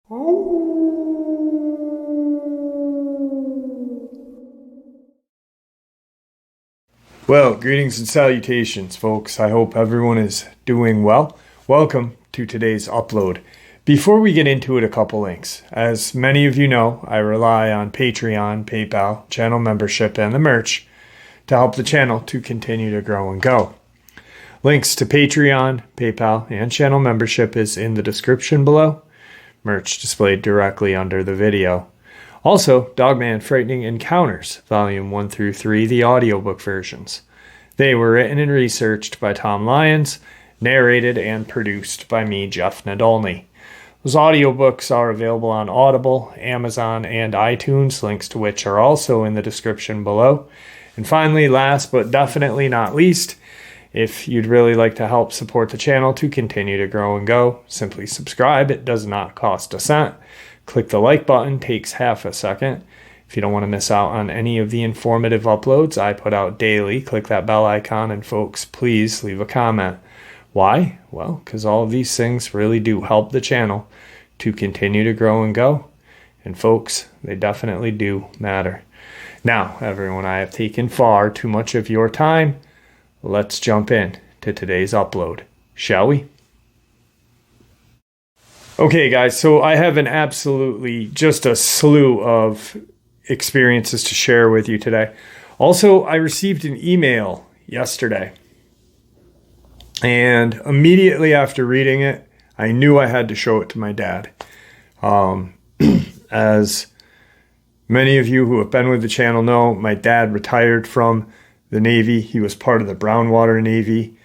Well, greetings and salutations, folks. I hope everyone is doing well. Welcome to today's upload. Before we get into it, a couple links. As many of you know, I rely on Patreon, PayPal, channel membership, and the merch to help the channel to continue to grow and go. Links to Patreon, PayPal, and channel membership is in the description below. Merch displayed directly under the video. Also, Dogman Frightening Encounters, Volume 1 through 3, the audiobook versions. They were written and researched by Tom Lyons, narrated and produced by me, Jeff Nadolny. Those audiobooks are available on Audible, Amazon, and iTunes, links to which are also in the description below. And finally, last but definitely not least, if you'd really like to help support the channel to continue to grow and go, simply subscribe. It does not cost a cent. Click the like button, takes half a second. If you don't want to miss out on any of the informative uploads I put out daily, click that bell icon, and folks, please leave a comment. Why? Well, because all of these things really do help the channel to continue to grow and go. And folks, they definitely do matter. Now, everyone, I have taken far too much of your time. Let's jump in to today's upload, shall we? Okay, guys, so I have just a slew of experiences to share with you today. Also, I received an email yesterday, and immediately after reading it, I knew I had to show it to my dad. As many of you who have been with the channel know, my dad retired from the Navy. He was part of the Brownwater Navy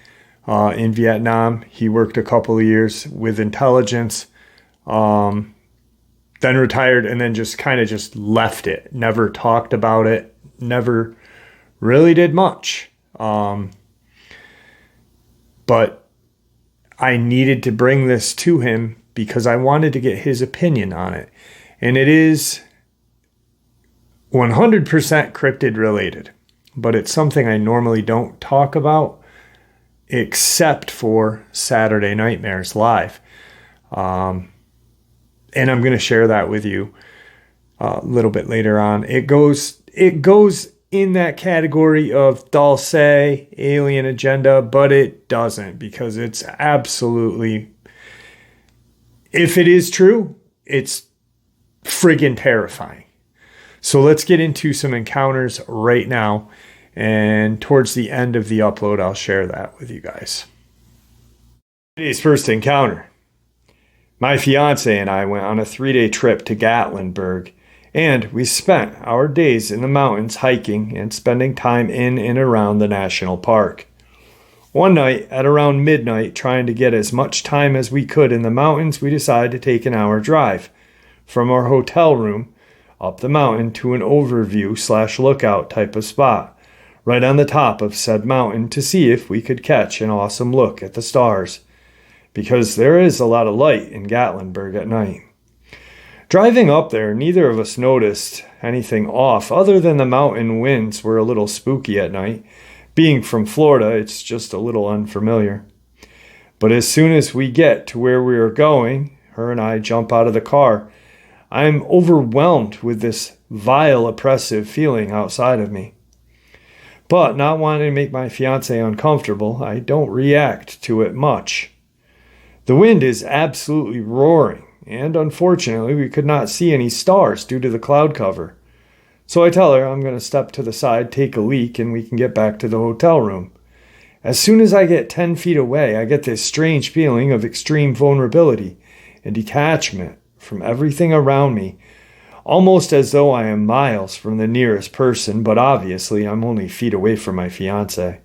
in Vietnam. He worked a couple of years with intelligence. Then retired and then just left it. Never talked about it. Never really did much. But I needed to bring this to him because I wanted to get his opinion on it. And it is 100% cryptid related, but it's something I normally don't talk about except for Saturday Nightmares Live. And I'm going to share that with you a little bit later on. It goes in that category of Dulce, alien agenda, but it doesn't, because it's absolutely, if it is true, it's friggin' terrifying. So let's get into some encounters right now. And towards the end of the upload, I'll share that with you guys. Today's first encounter. My fiance and I went on a 3-day trip to Gatlinburg, and we spent our days in the mountains hiking and spending time in and around the national park. One night, at around midnight, trying to get as much time as we could in the mountains, we decided to take an hour drive from our hotel room up the mountain to an overview/lookout type of spot, right on the top of said mountain, to see if we could catch an awesome look at the stars, because there is a lot of light in Gatlinburg at night. Driving up there, neither of us noticed anything off other than the mountain winds were a little spooky at night. Being from Florida, it's just a little unfamiliar. But as soon as we get to where we are going, her and I jump out of the car. I'm overwhelmed with this vile, oppressive feeling outside of me. But not wanting to make my fiance uncomfortable, I don't react to it much. The wind is absolutely roaring, and unfortunately we could not see any stars due to the cloud cover. So I tell her I'm going to step to the side, take a leak, and we can get back to the hotel room. As soon as I get 10 feet away, I get this strange feeling of extreme vulnerability and detachment from everything around me, almost as though I am miles from the nearest person, but obviously I'm only feet away from my fiance.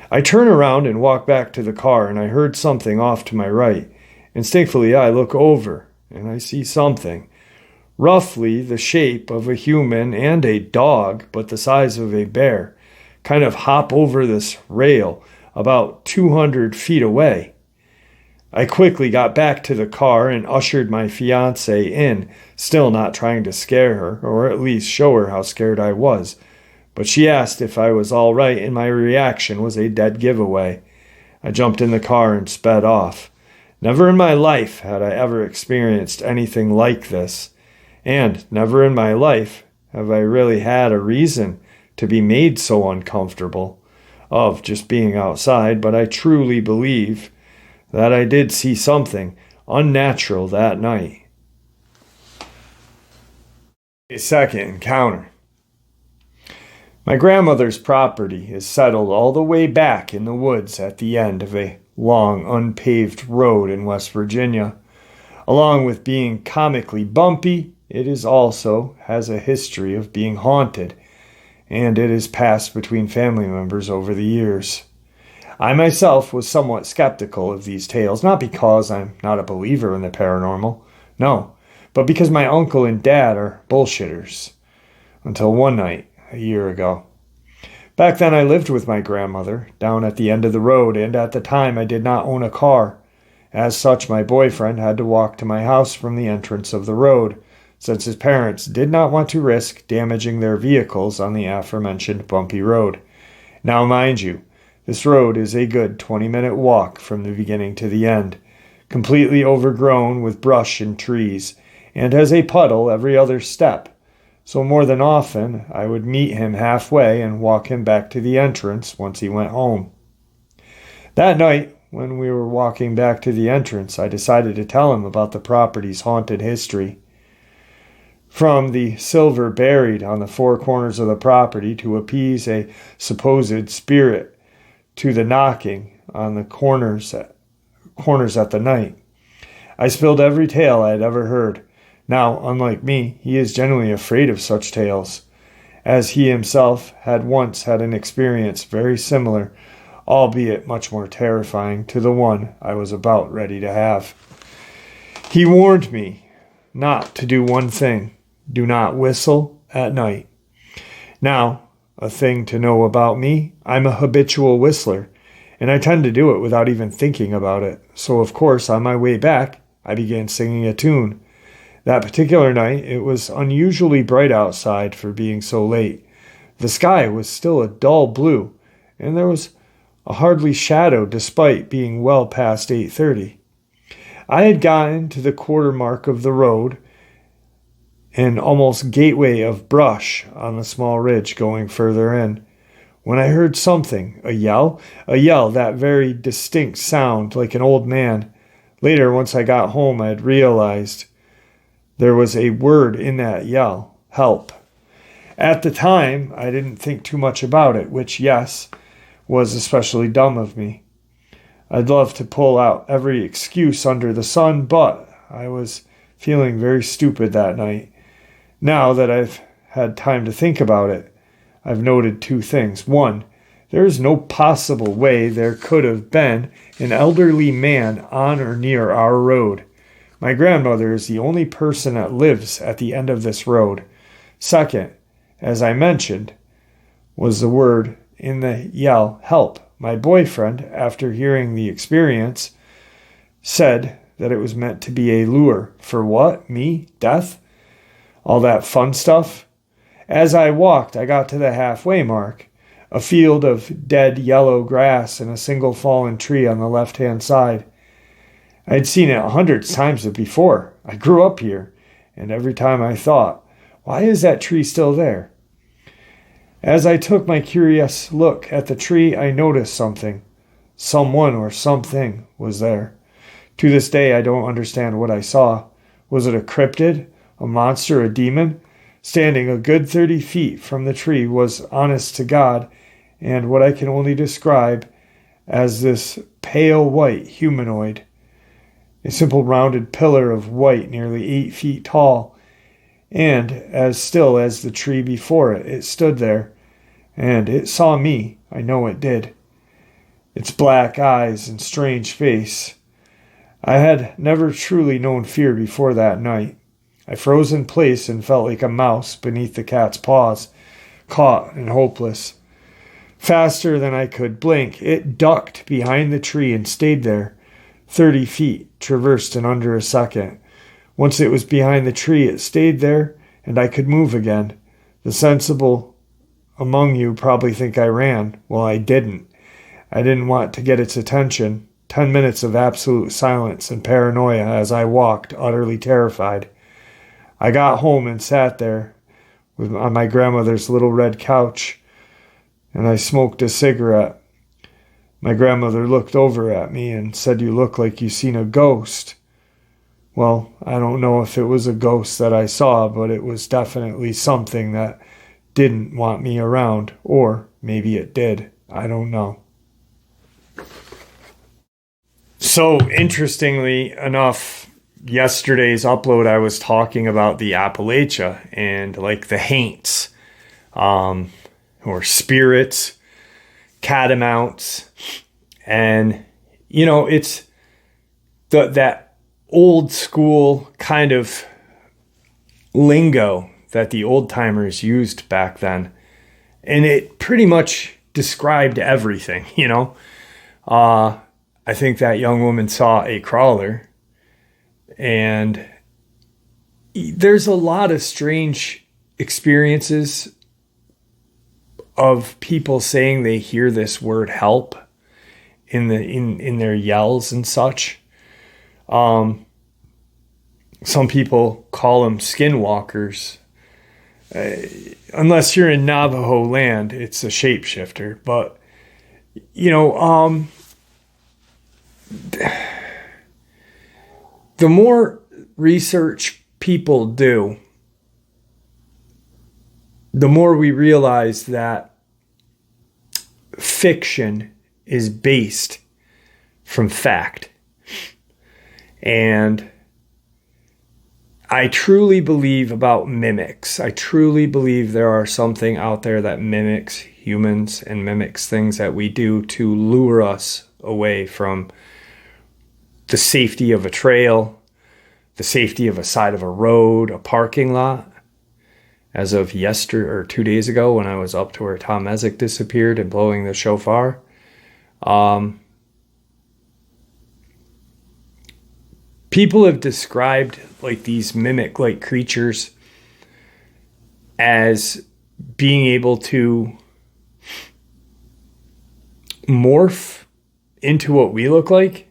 I turn around and walk back to the car, and I heard something off to my right. Instinctively, I look over, and I see something, roughly the shape of a human and a dog, but the size of a bear, kind of hop over this rail about 200 feet away. I quickly got back to the car and ushered my fiancée in, still not trying to scare her, or at least show her how scared I was. But she asked if I was all right, and my reaction was a dead giveaway. I jumped in the car and sped off. Never in my life had I ever experienced anything like this, and never in my life have I really had a reason to be made so uncomfortable of just being outside, but I truly believe that I did see something unnatural that night. A second encounter. My grandmother's property is settled all the way back in the woods at the end of a long, unpaved road in West Virginia. Along with being comically bumpy, it is also has a history of being haunted, and it has passed between family members over the years. I myself was somewhat skeptical of these tales, not because I'm not a believer in the paranormal, no, but because my uncle and dad are bullshitters. Until one night, a year ago. Back then I lived with my grandmother down at the end of the road, and at the time I did not own a car. As such, my boyfriend had to walk to my house from the entrance of the road, since his parents did not want to risk damaging their vehicles on the aforementioned bumpy road. Now mind you, this road is a good 20-minute walk from the beginning to the end, completely overgrown with brush and trees, and has a puddle every other step. So more than often, I would meet him halfway and walk him back to the entrance once he went home. That night, when we were walking back to the entrance, I decided to tell him about the property's haunted history. From the silver buried on the four corners of the property to appease a supposed spirit, to the knocking on the corners at the night. I spilled every tale I had ever heard. Now, unlike me, he is genuinely afraid of such tales, as he himself had once had an experience very similar, albeit much more terrifying, to the one I was about ready to have. He warned me not to do one thing: do not whistle at night. Now, a thing to know about me, I'm a habitual whistler, and I tend to do it without even thinking about it. So, of course, on my way back, I began singing a tune. That particular night, it was unusually bright outside for being so late. The sky was still a dull blue, and there was a hardly shadow despite being well past 8:30. I had gotten to the quarter mark of the road, an almost gateway of brush on the small ridge going further in, when I heard something, a yell, that very distinct sound like an old man. Later, once I got home, I had realized there was a word in that yell: help. At the time, I didn't think too much about it, which, yes, was especially dumb of me. I'd love to pull out every excuse under the sun, but I was feeling very stupid that night. Now that I've had time to think about it, I've noted two things. One, there is no possible way there could have been an elderly man on or near our road. My grandmother is the only person that lives at the end of this road. Second, as I mentioned, was the word in the yell, help. My boyfriend, after hearing the experience, said that it was meant to be a lure. For what? Me? Death? All that fun stuff? As I walked, I got to the halfway mark, a field of dead yellow grass and a single fallen tree on the left-hand side. I had seen it 100 times before. I grew up here, and every time I thought, why is that tree still there? As I took my curious look at the tree, I noticed something. Someone or something was there. To this day, I don't understand what I saw. Was it a cryptid, a monster, a demon? Standing a good 30 feet from the tree was, honest to God, and what I can only describe as this pale white humanoid. A simple rounded pillar of white nearly 8 feet tall, and as still as the tree before it, it stood there, and it saw me, I know it did. Its black eyes and strange face. I had never truly known fear before that night. I froze in place and felt like a mouse beneath the cat's paws, caught and hopeless. Faster than I could blink, it ducked behind the tree and stayed there. 30 feet, traversed in under a second. Once it was behind the tree, it stayed there, and I could move again. The sensible among you probably think I ran. Well, I didn't. I didn't want to get its attention. 10 minutes of absolute silence and paranoia as I walked, utterly terrified. I got home and sat there on my grandmother's little red couch, and I smoked a cigarette. My grandmother looked over at me and said, "You look like you seen a ghost." Well, I don't know if it was a ghost that I saw, but it was definitely something that didn't want me around. Or maybe it did. I don't know. So, interestingly enough, yesterday's upload, I was talking about the Appalachia and like the haints, or spirits, catamounts. And, you know, it's that old school kind of lingo that the old timers used back then. And it pretty much described everything, you know. I think that young woman saw a crawler, and there's a lot of strange experiences of people saying they hear this word help in their yells and such. Some people call them skinwalkers. Unless you're in Navajo land, it's a shapeshifter. But, you know, the more research people do, the more we realize that fiction is based from fact. And I truly believe about mimics. I truly believe there are something out there that mimics humans and mimics things that we do to lure us away from the safety of a trail, the safety of a side of a road, a parking lot. As of 2 days ago, when I was up to where Tom Mezek disappeared and blowing the shofar, people have described like these mimic-like creatures as being able to morph into what we look like.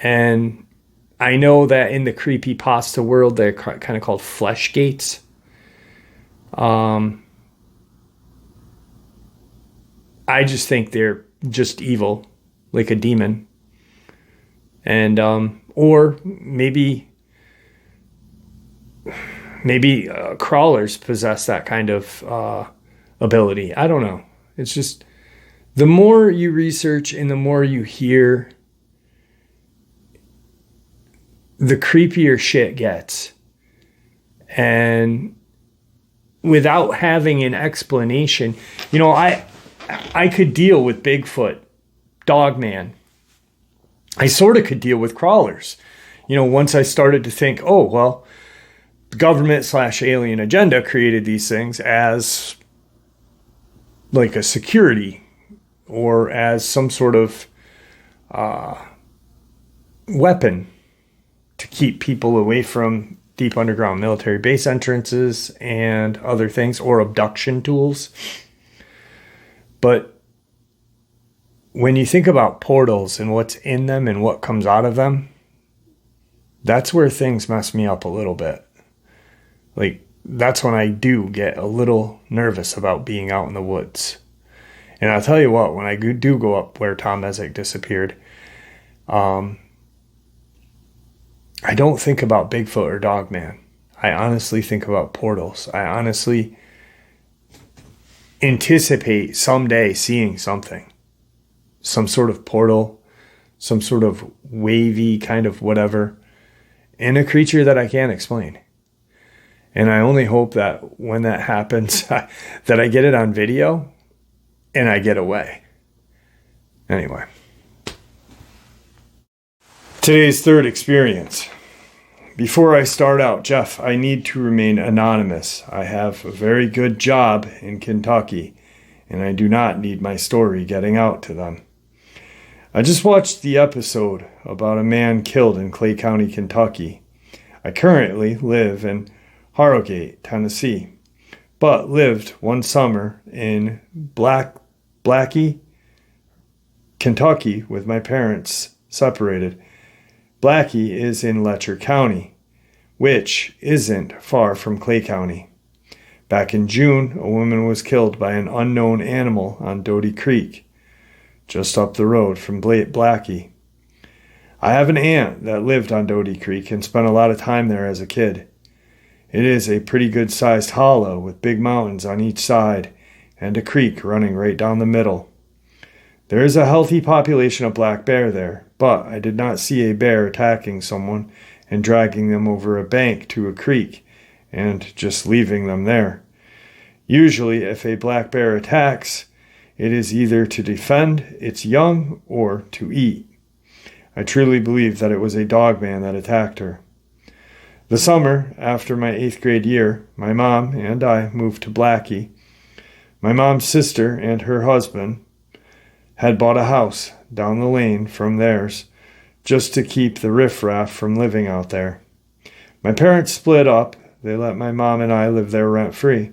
And I know that in the creepypasta world, they're kind of called flesh gates. I just think they're just evil, like a demon. And, or maybe crawlers possess that kind of ability. I don't know. It's just the more you research and the more you hear, the creepier shit gets. And without having an explanation, you know, I could deal with Bigfoot, Dogman. I sort of could deal with crawlers. You know, once I started to think, oh, well, the government/alien agenda created these things as like a security or as some sort of weapon to keep people away from deep underground military base entrances and other things, or abduction tools. But when you think about portals and what's in them and what comes out of them, that's where things mess me up a little bit. Like, that's when I do get a little nervous about being out in the woods. And I'll tell you what, when I do go up where Tom Mezek disappeared, I don't think about Bigfoot or Dogman. I honestly think about portals. I honestly anticipate someday seeing something. Some sort of portal, some sort of wavy kind of whatever, and a creature that I can't explain. And I only hope that when that happens, that I get it on video and I get away. Anyway. Today's third experience. Before I start out, Jeff, I need to remain anonymous. I have a very good job in Kentucky, and I do not need my story getting out to them. I just watched the episode about a man killed in Clay County, Kentucky. I currently live in Harrogate, Tennessee, but lived one summer in Blackie, Kentucky with my parents separated. Blackie is in Letcher County, which isn't far from Clay County. Back in June, a woman was killed by an unknown animal on Doty Creek, just up the road from Blackie. I have an aunt that lived on Doty Creek and spent a lot of time there as a kid. It is a pretty good-sized hollow with big mountains on each side and a creek running right down the middle. There is a healthy population of black bear there, but I did not see a bear attacking someone and dragging them over a bank to a creek and just leaving them there. Usually, if a black bear attacks, it is either to defend its young or to eat. I truly believe that it was a Dogman that attacked her. The summer after my 8th grade year, my mom and I moved to Blackie. My mom's sister and her husband had bought a house down the lane from theirs just to keep the riffraff from living out there. My parents split up. They let my mom and I live there rent-free.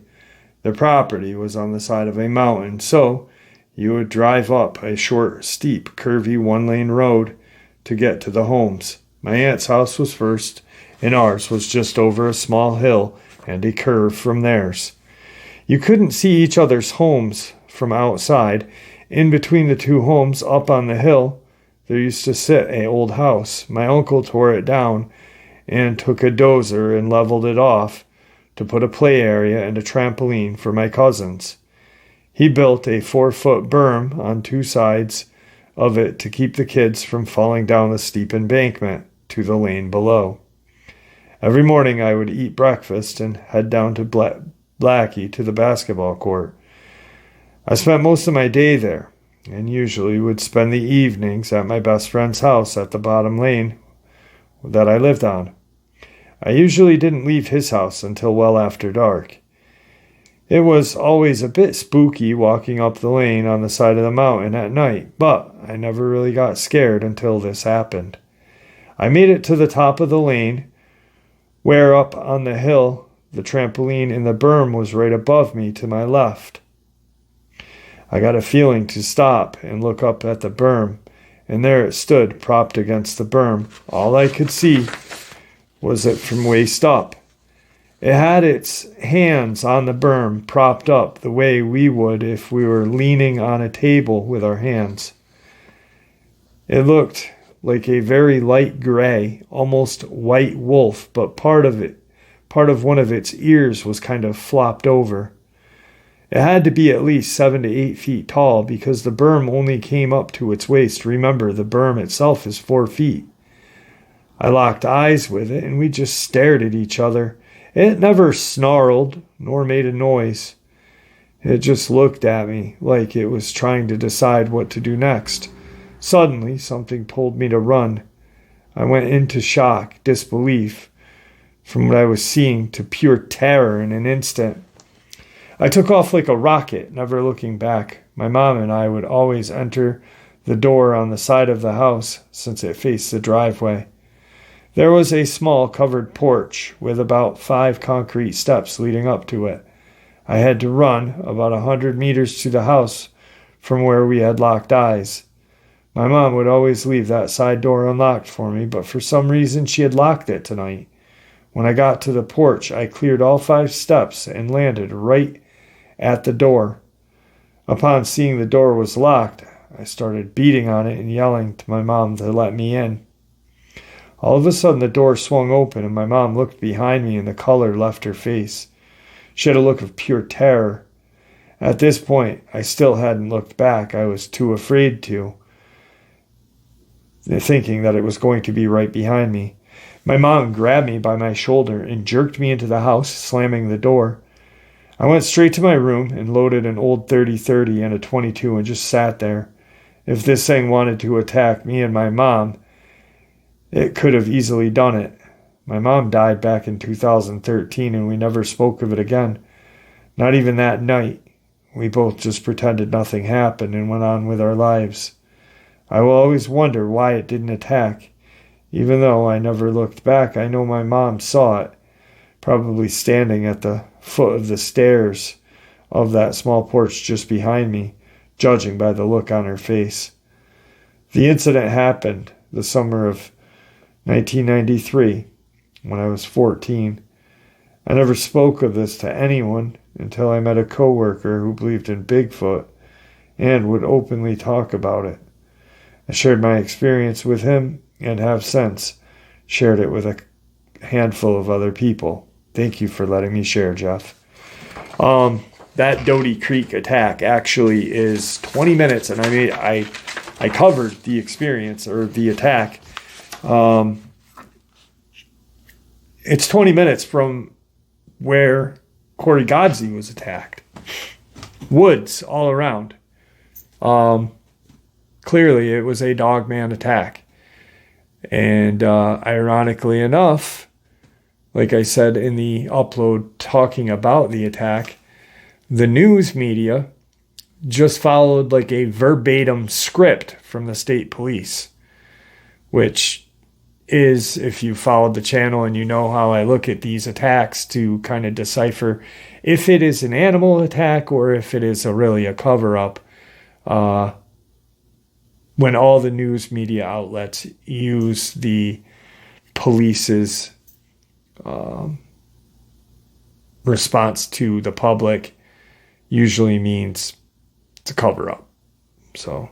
The property was on the side of a mountain, so you would drive up a short, steep, curvy one-lane road to get to the homes. My aunt's house was first, and ours was just over a small hill and a curve from theirs. You couldn't see each other's homes from outside. In between the two homes up on the hill, there used to sit an old house. My uncle tore it down and took a dozer and leveled it off to put a play area and a trampoline for my cousins. He built a 4-foot berm on two sides of it to keep the kids from falling down the steep embankment to the lane below. Every morning I would eat breakfast and head down to Blackie to the basketball court. I spent most of my day there and usually would spend the evenings at my best friend's house at the bottom lane that I lived on. I usually didn't leave his house until well after dark. It was always a bit spooky walking up the lane on the side of the mountain at night, but I never really got scared until this happened. I made it to the top of the lane, where up on the hill, the trampoline in the berm was right above me to my left. I got a feeling to stop and look up at the berm, and there it stood, propped against the berm. All I could see was it from waist up. It had its hands on the berm, propped up the way we would if we were leaning on a table with our hands. It looked like a very light gray, almost white wolf, but part of one of its ears was kind of flopped over. It had to be at least 7 to 8 feet tall because the berm only came up to its waist. Remember, the berm itself is 4 feet. I locked eyes with it, and we just stared at each other. It never snarled, nor made a noise. It just looked at me like it was trying to decide what to do next. Suddenly, something told me to run. I went into shock, disbelief, from what I was seeing to pure terror in an instant. I took off like a rocket, never looking back. My mom and I would always enter the door on the side of the house since it faced the driveway. There was a small covered porch with about 5 concrete steps leading up to it. I had to run about 100 meters to the house from where we had locked eyes. My mom would always leave that side door unlocked for me, but for some reason she had locked it tonight. When I got to the porch, I cleared all 5 steps and landed right at the door. Upon seeing the door was locked, I started beating on it and yelling to my mom to let me in. All of a sudden, the door swung open, and my mom looked behind me, and the color left her face. She had a look of pure terror. At this point, I still hadn't looked back. I was too afraid to, thinking that it was going to be right behind me. My mom grabbed me by my shoulder and jerked me into the house, slamming the door. I went straight to my room and loaded an old 30-30 and a .22 and just sat there. If this thing wanted to attack me and my mom, it could have easily done it. My mom died back in 2013, and we never spoke of it again. Not even that night. We both just pretended nothing happened and went on with our lives. I will always wonder why it didn't attack. Even though I never looked back, I know my mom saw it, probably standing at the foot of the stairs of that small porch just behind me, judging by the look on her face. The incident happened the summer of 1993 when I was 14. I never spoke of this to anyone until I met a coworker who believed in Bigfoot and would openly talk about it. I shared my experience with him and have since shared it with a handful of other people. Thank you for letting me share, Jeff. That Doty Creek attack actually is 20 minutes, and I covered the experience or the attack. It's 20 minutes from where Corey Godze was attacked. Woods all around. Clearly, it was a Dogman attack. And ironically enough, like I said in the upload talking about the attack, the news media just followed like a verbatim script from the state police, which is, if you followed the channel and you know how I look at these attacks to kind of decipher if it is an animal attack or if it is really a cover-up, when all the news media outlets use the police's response to the public, usually means it's a cover-up. So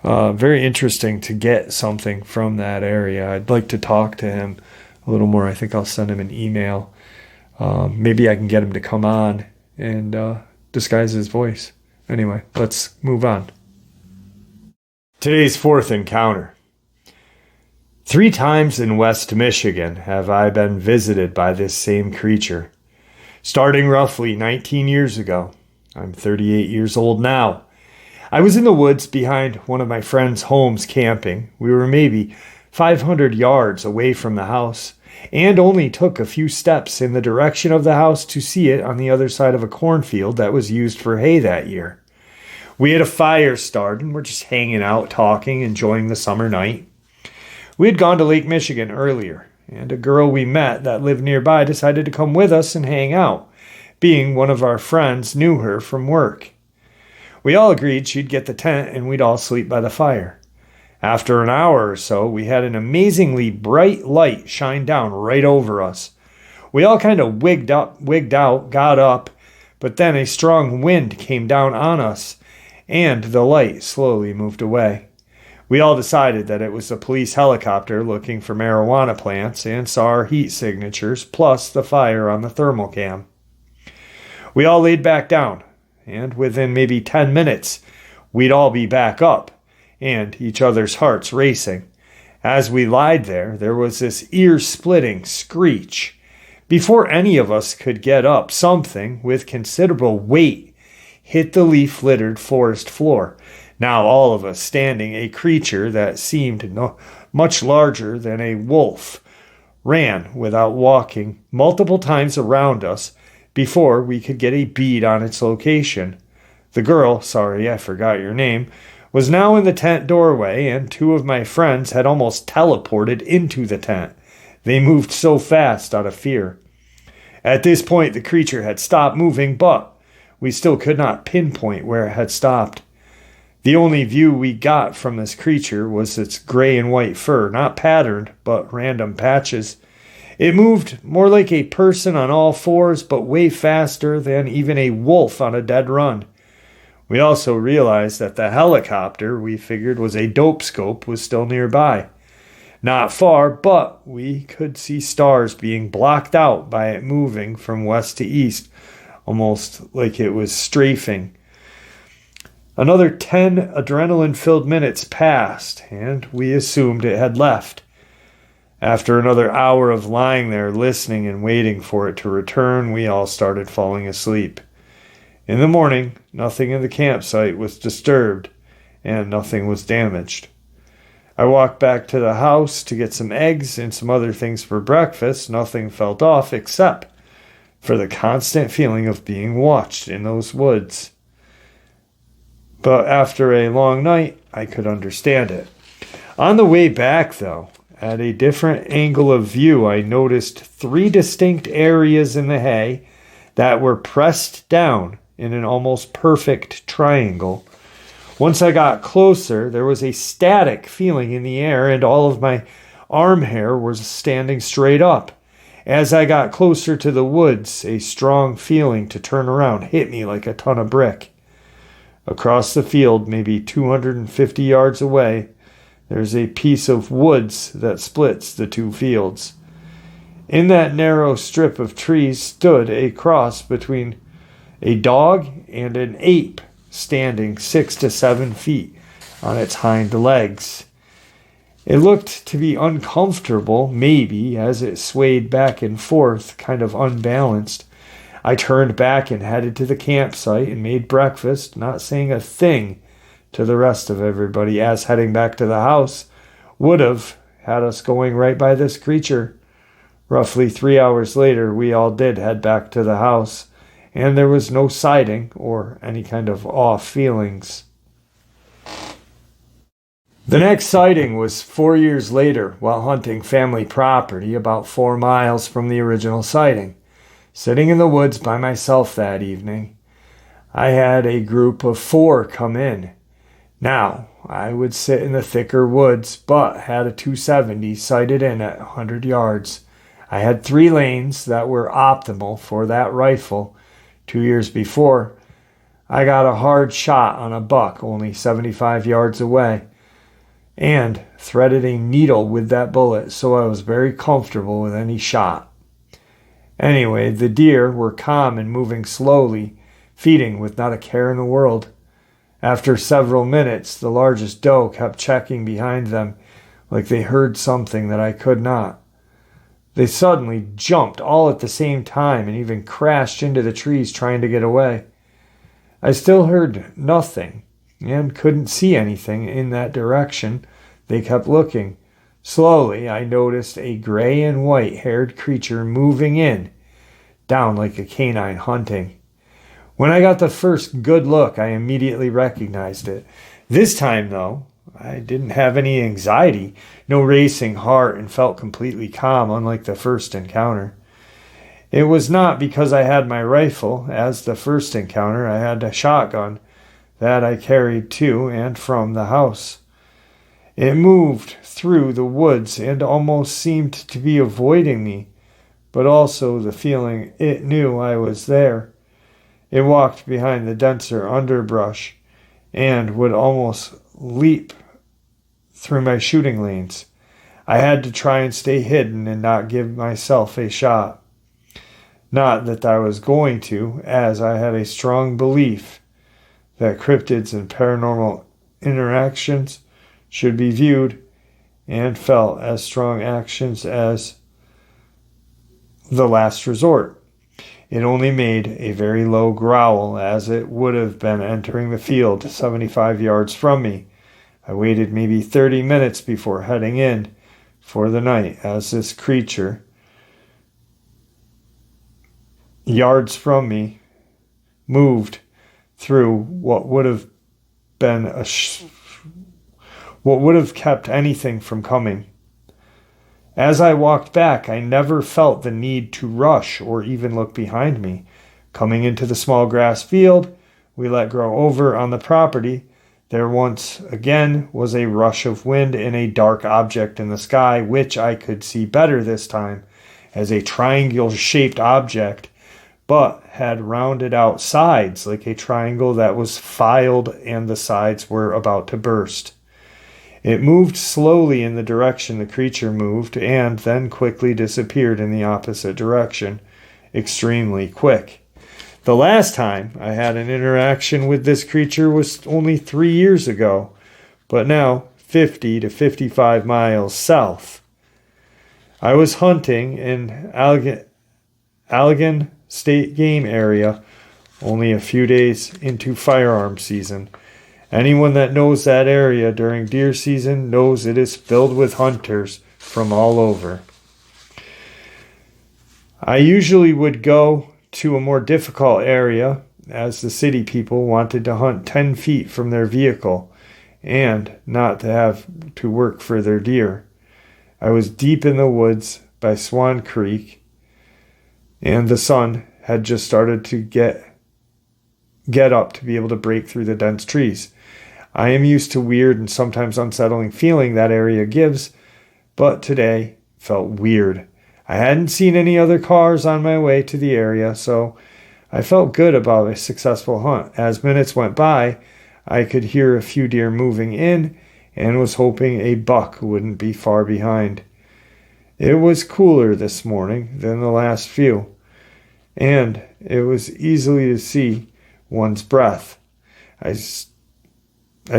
very interesting to get something from that area. I'd like to talk to him a little more. I think I'll send him an email. Maybe I can get him to come on and disguise his voice. Anyway, let's move on. Today's fourth encounter. 3 times in West Michigan have I been visited by this same creature. Starting roughly 19 years ago. I'm 38 years old now. I was in the woods behind one of my friend's homes camping. We were maybe 500 yards away from the house and only took a few steps in the direction of the house to see it on the other side of a cornfield that was used for hay that year. We had a fire started and we're just hanging out, talking, enjoying the summer night. We had gone to Lake Michigan earlier, and a girl we met that lived nearby decided to come with us and hang out, being one of our friends knew her from work. We all agreed she'd get the tent and we'd all sleep by the fire. After an hour or so, we had an amazingly bright light shine down right over us. We all kind of wigged out, got up, but then a strong wind came down on us, and the light slowly moved away. We all decided that it was a police helicopter looking for marijuana plants and saw our heat signatures plus the fire on the thermal cam. We all laid back down, and within maybe 10 minutes, we'd all be back up, and each other's hearts racing. As we lied there, there was this ear-splitting screech. Before any of us could get up, something with considerable weight hit the leaf-littered forest floor. Now all of us standing, a creature that seemed much larger than a wolf ran without walking multiple times around us before we could get a bead on its location. The girl, sorry I forgot your name, was now in the tent doorway, and 2 of my friends had almost teleported into the tent. They moved so fast out of fear. At this point, the creature had stopped moving, but we still could not pinpoint where it had stopped. The only view we got from this creature was its gray and white fur, not patterned, but random patches. It moved more like a person on all fours, but way faster than even a wolf on a dead run. We also realized that the helicopter we figured was a dope scope was still nearby. Not far, but we could see stars being blocked out by it moving from west to east, almost like it was strafing. Another 10 adrenaline-filled minutes passed, and we assumed it had left. After another hour of lying there listening and waiting for it to return, we all started falling asleep. In the morning, nothing in the campsite was disturbed, and nothing was damaged. I walked back to the house to get some eggs and some other things for breakfast. Nothing felt off except for the constant feeling of being watched in those woods. But after a long night, I could understand it. On the way back, though, at a different angle of view, I noticed 3 distinct areas in the hay that were pressed down in an almost perfect triangle. Once I got closer, there was a static feeling in the air, and all of my arm hair was standing straight up. As I got closer to the woods, a strong feeling to turn around hit me like a ton of brick. Across the field, maybe 250 yards away, there's a piece of woods that splits the two fields. In that narrow strip of trees stood a cross between a dog and an ape, standing 6 to 7 feet on its hind legs. It looked to be uncomfortable, maybe, as it swayed back and forth, kind of unbalanced. I turned back and headed to the campsite and made breakfast, not saying a thing to the rest of everybody, as heading back to the house would have had us going right by this creature. Roughly 3 hours later, we all did head back to the house, and there was no sighting or any kind of off feelings. The next sighting was 4 years later while hunting family property about 4 miles from the original sighting. Sitting in the woods by myself that evening, I had a group of 4 come in. Now, I would sit in the thicker woods, but had a 270 sighted in at 100 yards. I had 3 lanes that were optimal for that rifle. 2 years before, I got a hard shot on a buck only 75 yards away, and threaded a needle with that bullet, so I was very comfortable with any shot. Anyway, the deer were calm and moving slowly, feeding with not a care in the world. After several minutes, the largest doe kept checking behind them, like they heard something that I could not. They suddenly jumped all at the same time and even crashed into the trees trying to get away. I still heard nothing and couldn't see anything in that direction. They kept looking. Slowly, I noticed a gray and white-haired creature moving in, down like a canine hunting. When I got the first good look, I immediately recognized it. This time, though, I didn't have any anxiety, no racing heart, and felt completely calm, unlike the first encounter. It was not because I had my rifle. As the first encounter, I had a shotgun that I carried to and from the house. It moved through the woods and almost seemed to be avoiding me, but also the feeling it knew I was there. It walked behind the denser underbrush and would almost leap through my shooting lanes. I had to try and stay hidden and not give myself a shot. Not that I was going to, as I had a strong belief that cryptids and paranormal interactions should be viewed and felt as strong actions as the last resort. It only made a very low growl, as it would have been entering the field 75 yards from me. I waited maybe 30 minutes before heading in for the night, as this creature, yards from me, moved through what would have been what would have kept anything from coming. As I walked back, I never felt the need to rush or even look behind me. Coming into the small grass field we let grow over on the property, there once again was a rush of wind and a dark object in the sky, which I could see better this time as a triangle-shaped object, but had rounded out sides like a triangle that was filed and the sides were about to burst. It moved slowly in the direction the creature moved and then quickly disappeared in the opposite direction, extremely quick. The last time I had an interaction with this creature was only 3 years ago, but now 50 to 55 miles south. I was hunting in Allegan State Game Area only a few days into firearm season. Anyone that knows that area during deer season knows it is filled with hunters from all over. I usually would go to a more difficult area, as the city people wanted to hunt 10 feet from their vehicle and not to have to work for their deer. I was deep in the woods by Swan Creek, and the sun had just started to get up to be able to break through the dense trees. I am used to weird and sometimes unsettling feeling that area gives, but today felt weird. I hadn't seen any other cars on my way to the area, so I felt good about a successful hunt. As minutes went by, I could hear a few deer moving in and was hoping a buck wouldn't be far behind. It was cooler this morning than the last few, and it was easily to see one's breath. I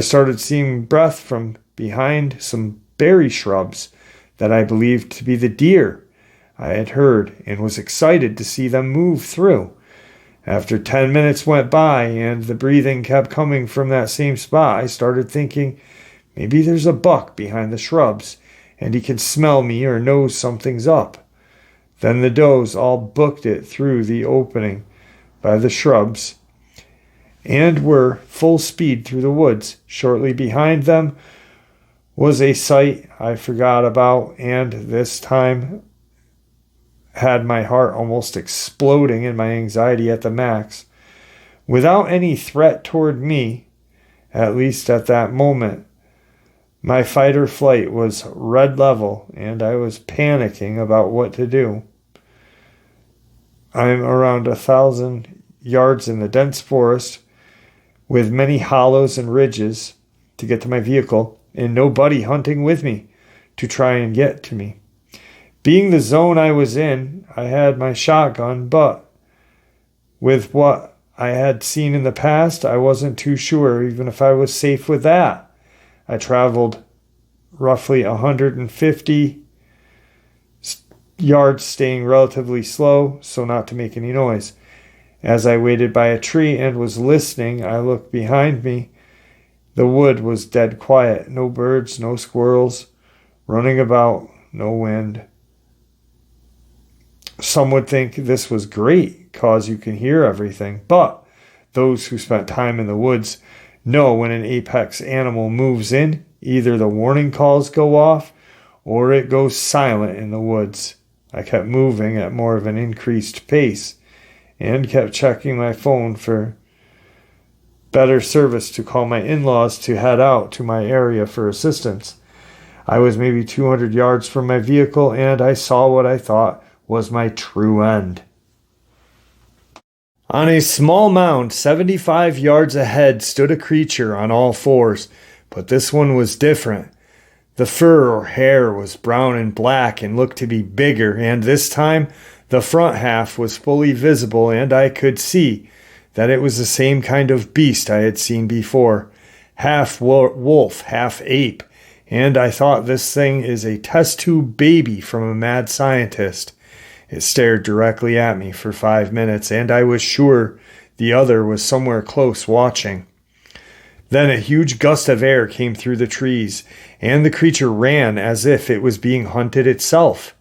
started seeing breath from behind some berry shrubs that I believed to be the deer I had heard and was excited to see them move through. After 10 minutes went by and the breathing kept coming from that same spot, I started thinking maybe there's a buck behind the shrubs and he can smell me or knows something's up. Then the does all booked it through the opening by the shrubs and were full speed through the woods. Shortly behind them was a sight I forgot about, and this time had my heart almost exploding and my anxiety at the max. Without any threat toward me, at least at that moment, my fight or flight was red level and I was panicking about what to do. I'm around 1,000 yards in the dense forest with many hollows and ridges to get to my vehicle and nobody hunting with me to try and get to me. Being the zone I was in, I had my shotgun, but with what I had seen in the past, I wasn't too sure even if I was safe with that. I traveled roughly 150 yards, staying relatively slow, so not to make any noise. As I waited by a tree and was listening, I looked behind me. The wood was dead quiet. No birds, no squirrels running about, no wind. Some would think this was great, cause you can hear everything, but those who spent time in the woods know when an apex animal moves in, either the warning calls go off or it goes silent in the woods. I kept moving at more of an increased pace and kept checking my phone for better service to call my in-laws to head out to my area for assistance. I was maybe 200 yards from my vehicle and I saw what I thought was my true end. On a small mound 75 yards ahead stood a creature on all fours, but this one was different. The fur or hair was brown and black and looked to be bigger, and this time the front half was fully visible and I could see that it was the same kind of beast I had seen before, half wolf, half ape, and I thought this thing is a test tube baby from a mad scientist. It stared directly at me for 5 minutes, and I was sure the other was somewhere close watching. Then a huge gust of air came through the trees, and the creature ran as if it was being hunted itself.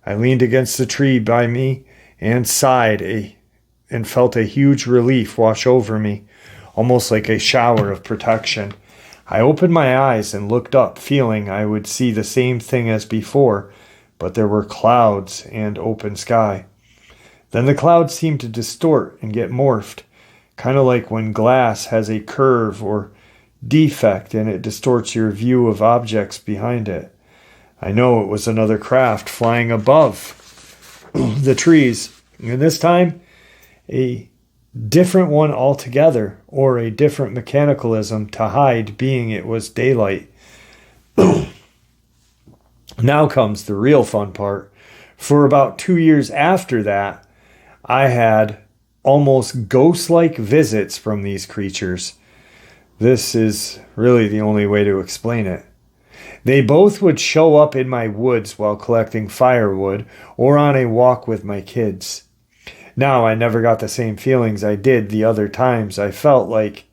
I leaned against the tree by me and sighed and felt a huge relief wash over me, almost like a shower of protection. I opened my eyes and looked up, feeling I would see the same thing as before, but there were clouds and open sky. Then the clouds seemed to distort and get morphed, kind of like when glass has a curve or defect and it distorts your view of objects behind it. I know it was another craft flying above the trees, and this time a different one altogether, or a different mechanicalism to hide being it was daylight. Now comes the real fun part. For about 2 years after that, I had almost ghost-like visits from these creatures. This is really the only way to explain it. They both would show up in my woods while collecting firewood or on a walk with my kids. Now, I never got the same feelings I did the other times. I felt like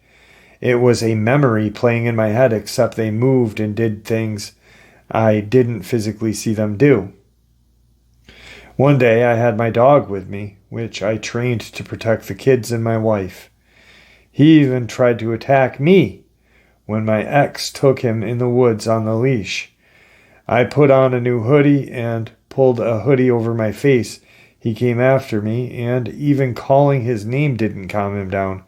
it was a memory playing in my head, except they moved and did things I didn't physically see them do. One day I had my dog with me, which I trained to protect the kids and my wife. He even tried to attack me when my ex took him in the woods on the leash. I put on a new hoodie and pulled a hoodie over my face. He came after me, and even calling his name didn't calm him down.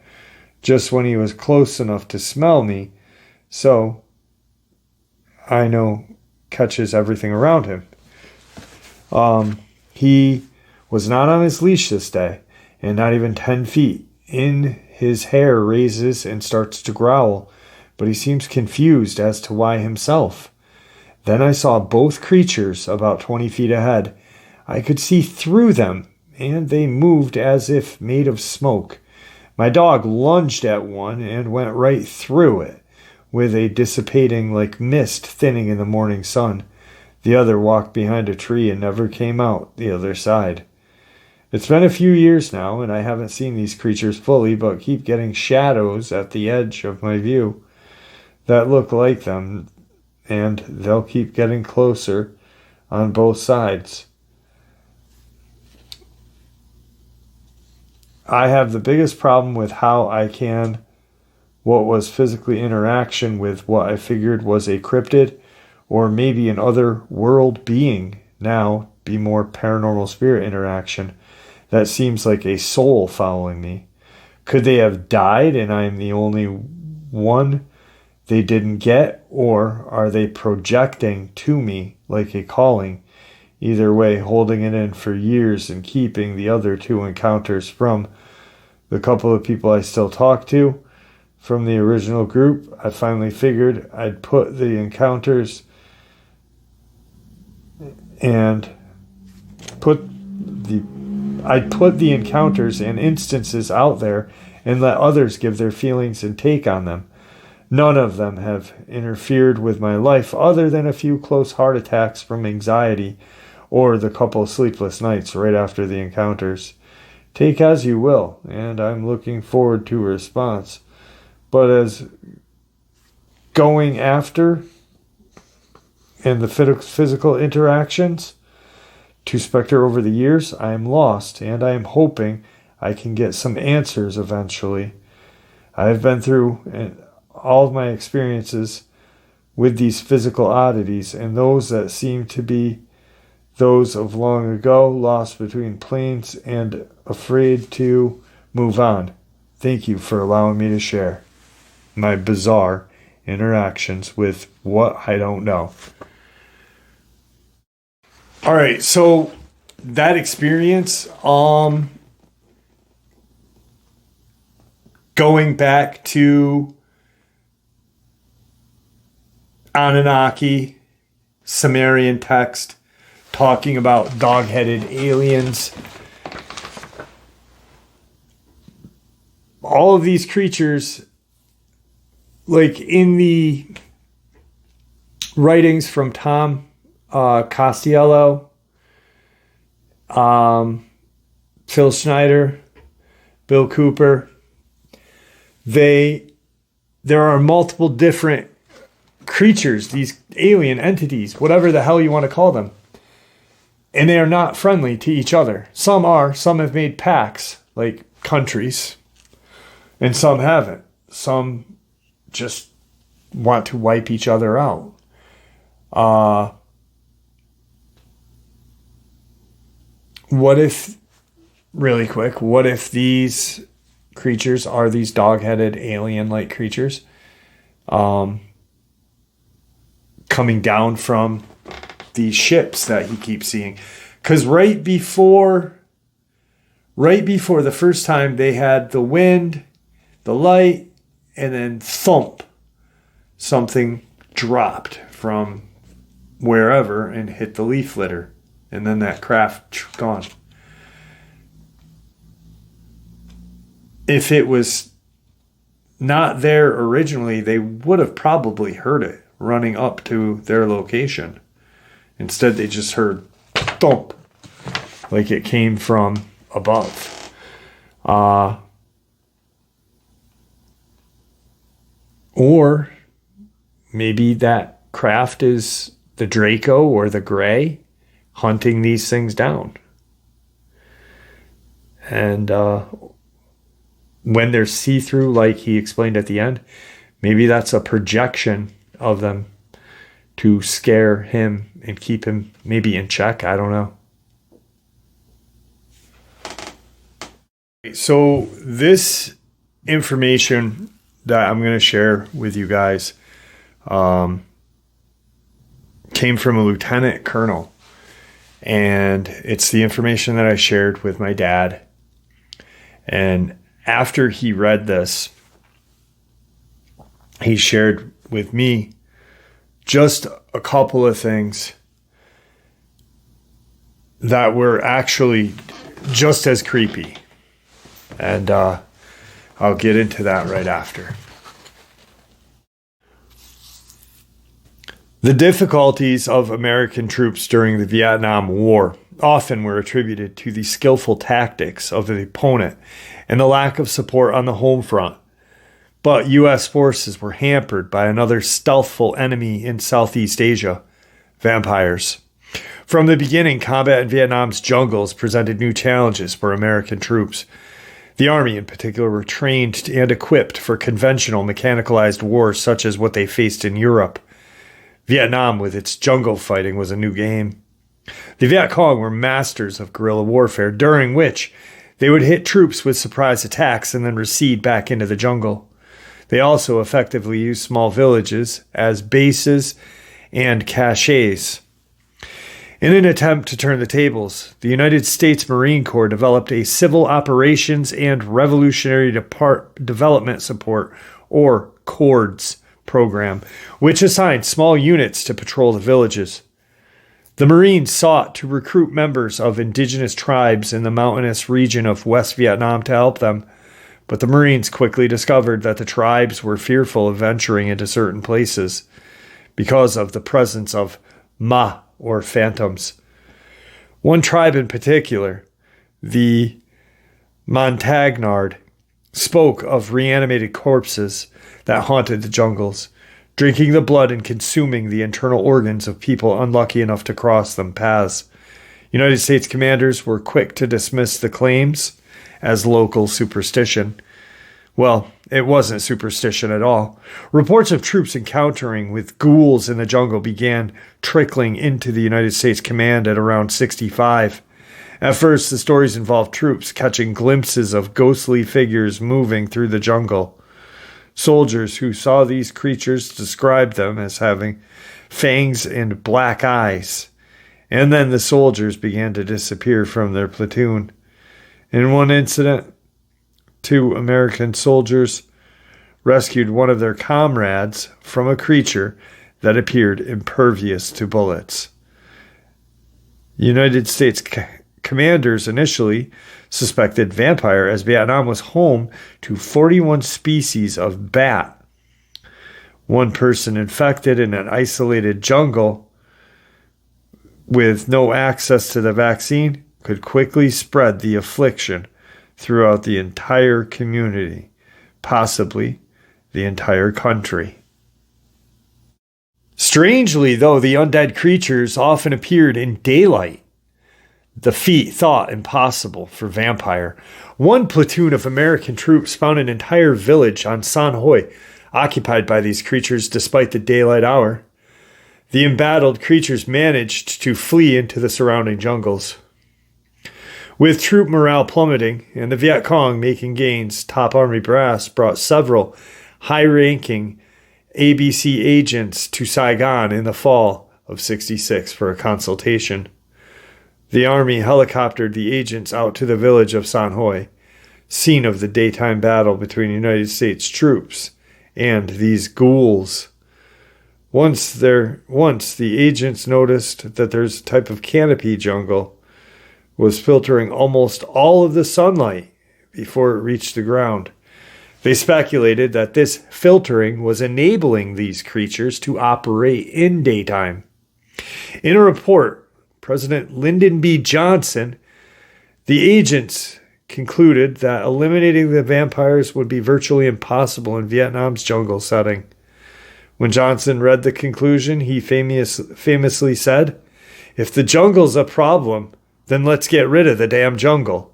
Just when he was close enough to smell me, So I know catches everything around him. He was not on his leash this day, and not even 10 feet. In his hair raises and starts to growl, but he seems confused as to why himself. Then I saw both creatures about 20 feet ahead. I could see through them, and they moved as if made of smoke. My dog lunged at one and went right through it, with a dissipating like mist thinning in the morning sun. The other walked behind a tree and never came out the other side. It's been a few years now, and I haven't seen these creatures fully, but keep getting shadows at the edge of my view that look like them, and they'll keep getting closer on both sides. I have the biggest problem with how I can what was physically interaction with what I figured was a cryptid or maybe an other world being now be more paranormal spirit interaction. That seems like a soul following me. Could they have died and I'm the only one they didn't get, or are they projecting to me like a calling? Either way, holding it in for years and keeping the other two encounters from the couple of people I still talk to from the original group, I finally figured I'd put the encounters and I'd put the encounters and instances out there and let others give their feelings and take on them. None of them have interfered with my life other than a few close heart attacks from anxiety or the couple sleepless nights right after the encounters. Take as you will, and I'm looking forward to a response. But as going after and the physical interactions to Spectre over the years, I am lost, and I am hoping I can get some answers eventually. I have been through all of my experiences with these physical oddities, and those that seem to be those of long ago, lost between planes and afraid to move on. Thank you for allowing me to share my bizarre interactions with what I don't know. All right, so that experience, going back to Anunnaki, Sumerian text, talking about dog-headed aliens. All of these creatures, like in the writings from Tom Costello, Phil Schneider, Bill Cooper, there are multiple different creatures, these alien entities, whatever the hell you want to call them. And they are not friendly to each other. Some are. Some have made pacts, like countries. And some haven't. Some just want to wipe each other out. What if, really quick, what if these creatures are these dog-headed alien-like creatures coming down from these ships that he keeps seeing? Because right before the first time, they had the wind, the light, and then thump, something dropped from wherever and hit the leaf litter, and then that craft gone. If it was not there originally, they would have probably heard it running up to their location. Instead, they just heard thump, like it came from above. Or maybe that craft is the Draco or the Gray hunting these things down. And when they're see-through, like he explained at the end, maybe that's a projection of them to scare him and keep him maybe in check. I don't know. So this information that I'm going to share with you guys came from a lieutenant colonel. And it's the information that I shared with my dad. And after he read this, he shared with me just a couple of things that were actually just as creepy. And I'll get into that right after. The difficulties of American troops during the Vietnam War often were attributed to the skillful tactics of the opponent and the lack of support on the home front. But U.S. forces were hampered by another stealthful enemy in Southeast Asia, vampires. From the beginning, combat in Vietnam's jungles presented new challenges for American troops. The Army, in particular, were trained and equipped for conventional mechanicalized wars such as what they faced in Europe. Vietnam, with its jungle fighting, was a new game. The Viet Cong were masters of guerrilla warfare, during which they would hit troops with surprise attacks and then recede back into the jungle. They also effectively used small villages as bases and caches. In an attempt to turn the tables, the United States Marine Corps developed a Civil Operations and Revolutionary Development Support, or CORDS, program, which assigned small units to patrol the villages. The Marines sought to recruit members of indigenous tribes in the mountainous region of West Vietnam to help them, but the Marines quickly discovered that the tribes were fearful of venturing into certain places because of the presence of Ma, or phantoms. One tribe in particular, the Montagnard, spoke of reanimated corpses that haunted the jungles, drinking the blood and consuming the internal organs of people unlucky enough to cross them paths. United States commanders were quick to dismiss the claims as local superstition. Well, it wasn't superstition at all. Reports of troops encountering with ghouls in the jungle began trickling into the United States command at around 65. At first, the stories involved troops catching glimpses of ghostly figures moving through the jungle. Soldiers who saw these creatures described them as having fangs and black eyes. And then the soldiers began to disappear from their platoon. In one incident, 2 American soldiers rescued one of their comrades from a creature that appeared impervious to bullets. United States commanders initially suspected vampire, as Vietnam was home to 41 species of bat. One person infected in an isolated jungle with no access to the vaccine could quickly spread the affliction throughout the entire community, possibly the entire country. Strangely, though, the undead creatures often appeared in daylight, the feat thought impossible for vampire. One platoon of American troops found an entire village on San Hoi occupied by these creatures despite the daylight hour. The embattled creatures managed to flee into the surrounding jungles. With troop morale plummeting and the Viet Cong making gains, top army brass brought several high-ranking ABC agents to Saigon in the fall of '66 for a consultation. The Army helicoptered the agents out to the village of San Hoi, scene of the daytime battle between United States troops and these ghouls. Once the agents noticed that there's a type of canopy jungle was filtering almost all of the sunlight before it reached the ground. They speculated that this filtering was enabling these creatures to operate in daytime. In a report, President Lyndon B. Johnson, the agents concluded that eliminating the vampires would be virtually impossible in Vietnam's jungle setting. When Johnson read the conclusion, he famously said, "If the jungle's a problem, then let's get rid of the damn jungle."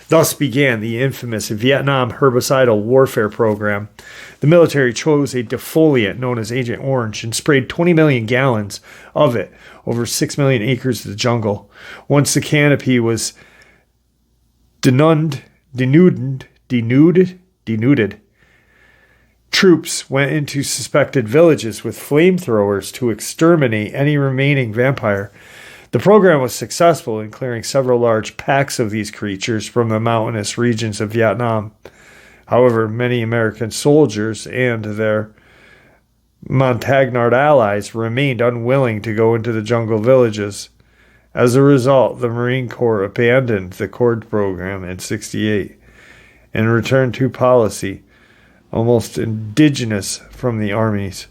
Thus began the infamous Vietnam herbicidal warfare program. The military chose a defoliant known as Agent Orange and sprayed 20 million gallons of it over 6 million acres of the jungle. Once the canopy was denuded, troops went into suspected villages with flamethrowers to exterminate any remaining vampire. The program was successful in clearing several large packs of these creatures from the mountainous regions of Vietnam. However, many American soldiers and their Montagnard allies remained unwilling to go into the jungle villages. As a result, the Marine Corps abandoned the Cord program in '68 and returned to policy almost indigenous from the armies.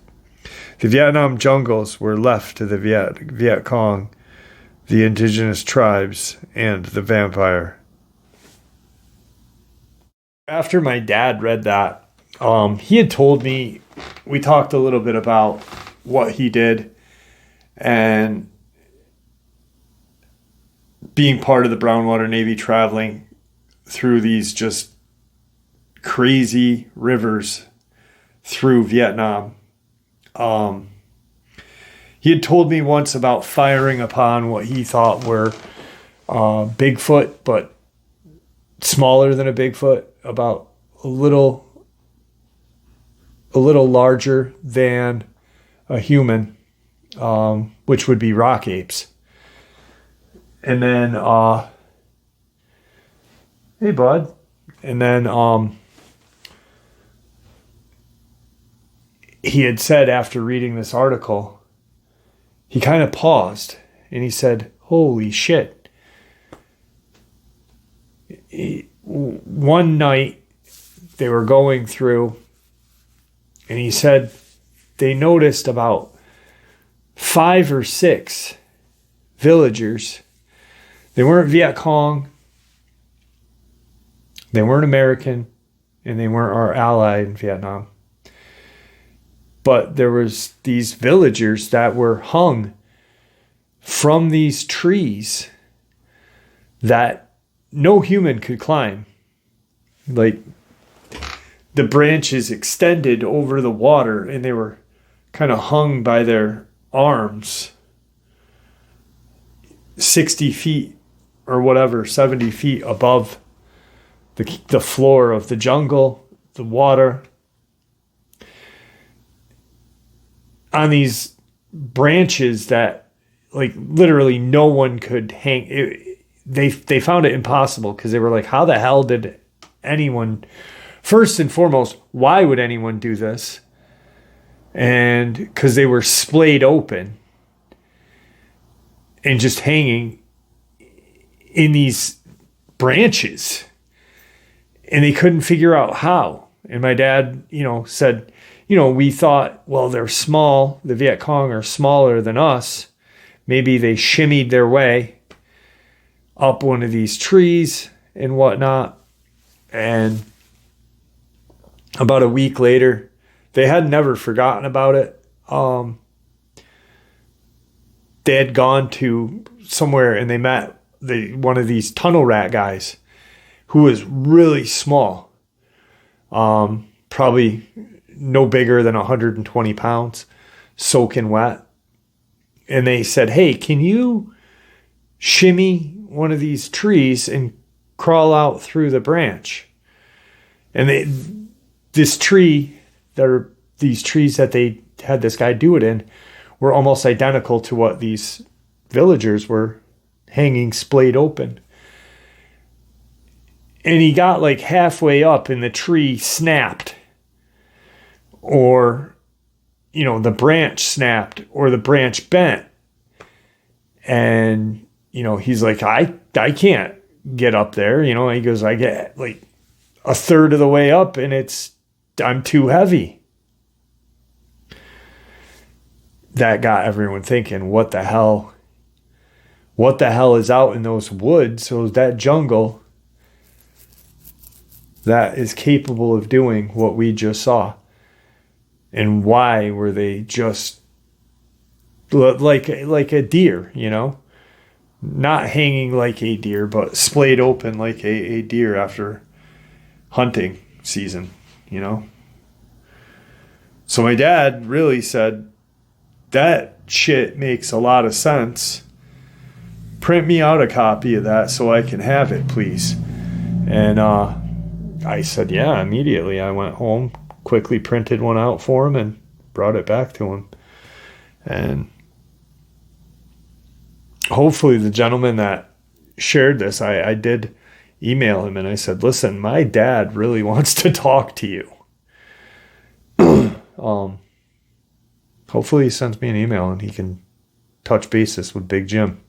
The Vietnam jungles were left to the Viet Cong, the indigenous tribes, and the vampire. After my dad read that, he had told me, we talked a little bit about what he did and being part of the Brownwater Navy, traveling through these just crazy rivers through Vietnam. He had told me once about firing upon what he thought were Bigfoot, but smaller than a Bigfoot, about a little larger than a human, which would be rock apes. And then, hey bud. And then he had said, after reading this article, he kind of paused and he said, holy shit. One night they were going through, and he said they noticed about 5 or 6 villagers. They weren't Viet Cong, they weren't American, and they weren't our ally in Vietnam. But there was these villagers that were hung from these trees that no human could climb. Like, the branches extended over the water and they were kind of hung by their arms 60 feet or whatever, 70 feet above the floor of the jungle, the water. On these branches that, like, literally no one could hang. They found it impossible because they were like, how the hell did anyone, first and foremost, why would anyone do this? And because they were splayed open and just hanging in these branches, and they couldn't figure out how. And my dad, said, we thought, well, they're small. The Viet Cong are smaller than us. Maybe they shimmied their way up one of these trees and whatnot. And about a week later, they had never forgotten about it. They had gone to somewhere and they met one of these tunnel rat guys who was really small. Probably no bigger than 120 pounds, soaking wet. And they said, hey, can you shimmy one of these trees and crawl out through the branch? And these trees that they had this guy do it in were almost identical to what these villagers were hanging splayed open. And he got like halfway up and the tree snapped, or, the branch snapped, or the branch bent. And, he's like, I can't get up there. He goes, I get like a third of the way up and I'm too heavy. That got everyone thinking, what the hell is out in those woods, so that jungle that is capable of doing what we just saw? And why were they just like a deer, not hanging like a deer, but splayed open like a deer after hunting season, So my dad really said, that shit makes a lot of sense. Print me out a copy of that so I can have it, please. And I said, yeah, immediately. I went home, quickly printed one out for him and brought it back to him. And hopefully the gentleman that shared this, I did email him and I said, listen, my dad really wants to talk to you. Hopefully he sends me an email and he can touch bases with Big Jim,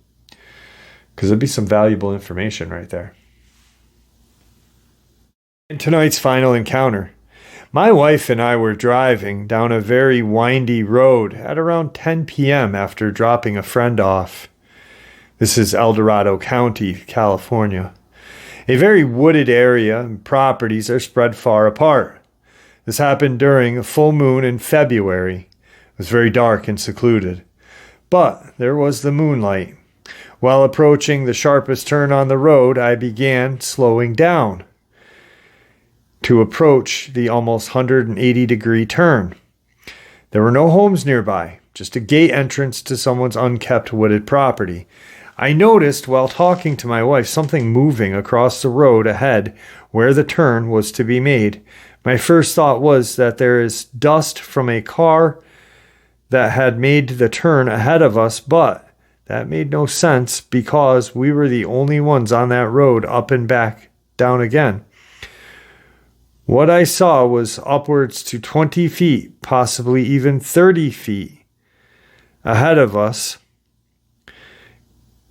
because it'd be some valuable information right there. In tonight's final encounter, my wife and I were driving down a very windy road at around 10 p.m. after dropping a friend off. This is El Dorado County, California. A very wooded area, and properties are spread far apart. This happened during a full moon in February. It was very dark and secluded, but there was the moonlight. While approaching the sharpest turn on the road, I began slowing down to approach the almost 180-degree turn. There were no homes nearby, just a gate entrance to someone's unkept wooded property. I noticed while talking to my wife something moving across the road ahead where the turn was to be made. My first thought was that there is dust from a car that had made the turn ahead of us, but that made no sense because we were the only ones on that road up and back down again. What I saw was upwards to 20 feet, possibly even 30 feet ahead of us.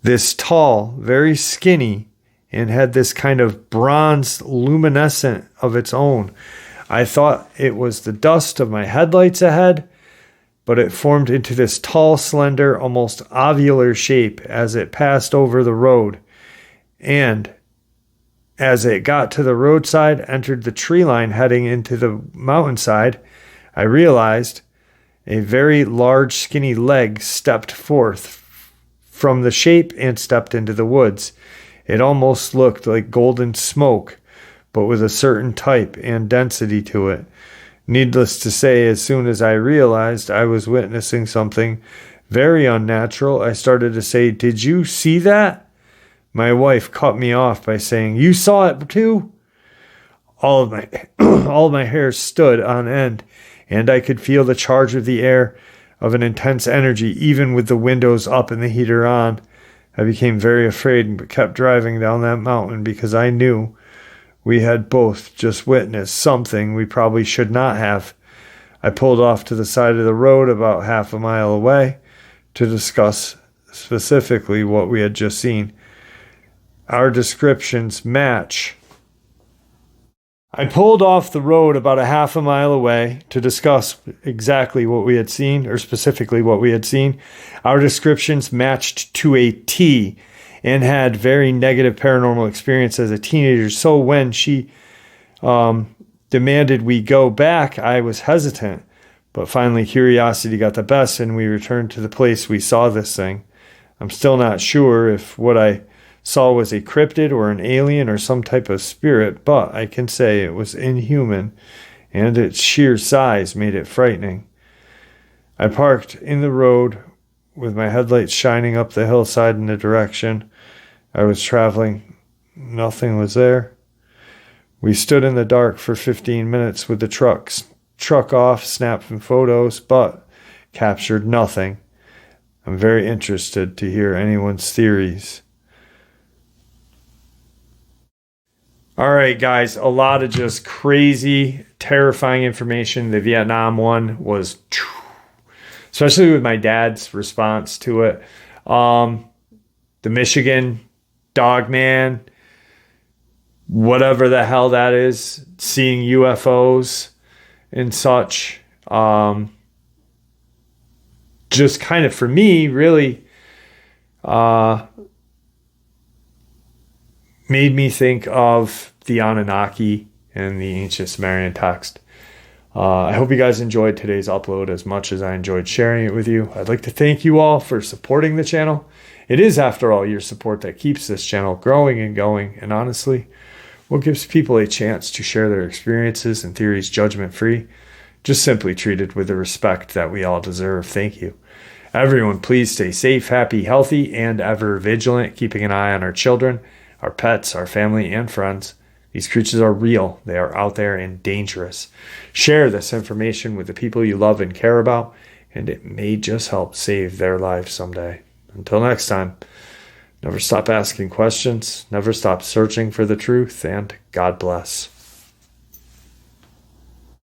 This tall, very skinny, and had this kind of bronze luminescent of its own. I thought it was the dust of my headlights ahead, but it formed into this tall, slender, almost ovular shape as it passed over the road. And as it got to the roadside, entered the tree line heading into the mountainside, I realized a very large, skinny leg stepped forth from the shape and stepped into the woods. It almost looked like golden smoke, but with a certain type and density to it. Needless to say, as soon as I realized I was witnessing something very unnatural, I started to say, "Did you see that?" My wife cut me off by saying, "You saw it too?" All of my hair stood on end, and I could feel the charge of the air of an intense energy, even with the windows up and the heater on. I became very afraid but kept driving down that mountain because I knew we had both just witnessed something we probably should not have. I pulled off to the side of the road about half a mile away to discuss specifically what we had just seen. Our descriptions match. I pulled off the road about a half a mile away to discuss exactly what we had seen, or specifically what we had seen. Our descriptions matched to a T and had very negative paranormal experience as a teenager. So when she demanded we go back, I was hesitant. But finally, curiosity got the best, and we returned to the place we saw this thing. I'm still not sure if what I saw was a cryptid or an alien or some type of spirit, but I can say it was inhuman, and its sheer size made it frightening. I parked in the road with my headlights shining up the hillside in the direction I was traveling. Nothing was there. We stood in the dark for 15 minutes with the truck off, snapping photos, but captured nothing. I'm very interested to hear anyone's theories. All right, guys, a lot of just crazy, terrifying information. The Vietnam one was, especially with my dad's response to it. The Michigan Dogman, whatever the hell that is, seeing UFOs and such. Just kind of, for me, really made me think of the Anunnaki and the ancient Sumerian text. I hope you guys enjoyed today's upload as much as I enjoyed sharing it with you. I'd like to thank you all for supporting the channel. It is, after all, your support that keeps this channel growing and going, and honestly, what gives people a chance to share their experiences and theories judgment-free, just simply treated with the respect that we all deserve. Thank you. Everyone, please stay safe, happy, healthy, and ever vigilant, keeping an eye on our children, our pets, our family, and friends. These creatures are real. They are out there and dangerous. Share this information with the people you love and care about, and it may just help save their lives someday. Until next time, never stop asking questions, never stop searching for the truth, and God bless.